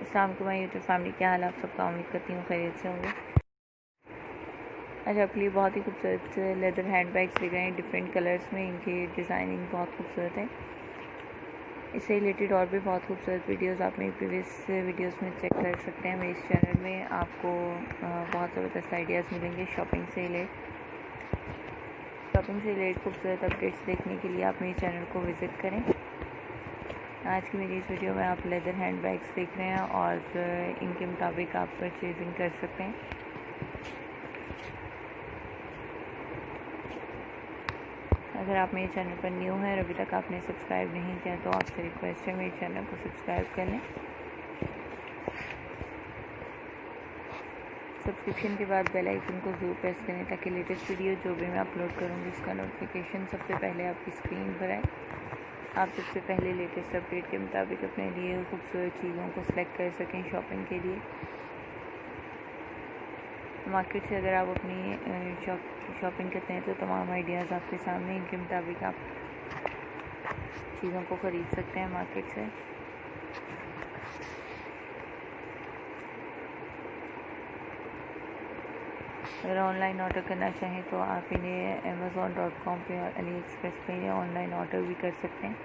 अस्सलाम वालेकुम my YouTube family, क्या हाल आप सबका। उम्मीद करती हूँ खैरियत से होंगे। आज आपके लिए बहुत ही खूबसूरत लेदर हैंड बैग्स दिख रहे हैं डिफरेंट कलर्स में। इनकी डिज़ाइनिंग बहुत खूबसूरत है। इससे रिलेटेड और भी बहुत खूबसूरत वीडियोस आप मेरी प्रीवियस वीडियोस में चेक कर सकते हैं। मेरे इस चैनल में आपको बहुत ज़बरदस्त आइडियाज़ मिलेंगे शॉपिंग से रिलेटेड खूबसूरत अपडेट्स देखने के लिए आप मेरे चैनल को विज़िट करें। आज की मेरी इस वीडियो में आप लेदर हैंड बैग्स देख रहे हैं और इनके मुताबिक आप परचेजिंग कर सकते हैं। अगर आप मेरे चैनल पर न्यू हैं और अभी तक आपने सब्सक्राइब नहीं किया तो आपसे रिक्वेस्ट है मेरे चैनल को सब्सक्राइब कर लें। सब्सक्रिप्शन के बाद बेल आइकन को ज़रूर प्रेस करें ताकि लेटेस्ट वीडियो जो भी मैं अपलोड करूँगी उसका नोटिफिकेशन सबसे पहले आपकी स्क्रीन पर आए। आप सबसे पहले लेटेस्ट अपडेट के मुताबिक अपने लिए खूबसूरत चीज़ों को सिलेक्ट कर सकें शॉपिंग के लिए। मार्केट से अगर आप अपनी शॉपिंग करते हैं तो तमाम आइडियाज़ आपके सामने, इनके मुताबिक आप चीज़ों को ख़रीद सकते हैं मार्केट से। अगर ऑनलाइन ऑर्डर करना चाहें तो आप इन्हें amazon.com पे और AliExpress पे इन्हें ऑनलाइन ऑर्डर भी कर सकते हैं।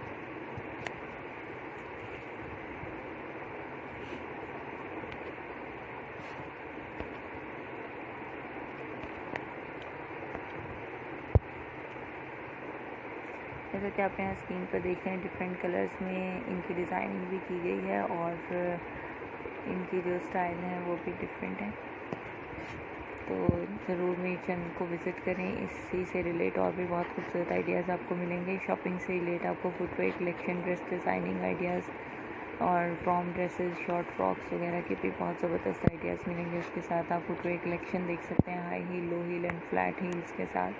जैसा कि आप यहाँ स्क्रीन पर देख रहे हैं डिफरेंट कलर्स में इनकी डिज़ाइनिंग भी की गई है और इनकी जो स्टाइल है वो भी डिफरेंट है। तो ज़रूर मेरे चैनल को विज़िट करें। इसी से रिलेट और भी बहुत खूबसूरत आइडियाज़ आपको मिलेंगे। शॉपिंग से रिलेट आपको footwear collection, dress designing ideas और प्रॉम ड्रेसेस, शॉर्ट फ्रॉक्स वगैरह के भी बहुत ज़बरदस्त आइडियाज़ मिलेंगे। उसके साथ आप फुटवेयर कलेक्शन देख सकते हैं, high heel, low heel and flat heels के साथ।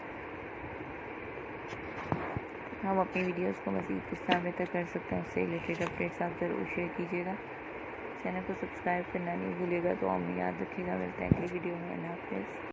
हम अपनी वीडियोस को मज़ीद किस तरह बेहतर कर सकते हैं उससे रिलेटेड अपडेट्स आप ज़रूर शेयर कीजिएगा। चैनल को सब्सक्राइब करना नहीं भूलिएगा। तो हमें याद रखिएगा। मिलते हैं अगली वीडियो में। अल्लाह हाफ़िज़।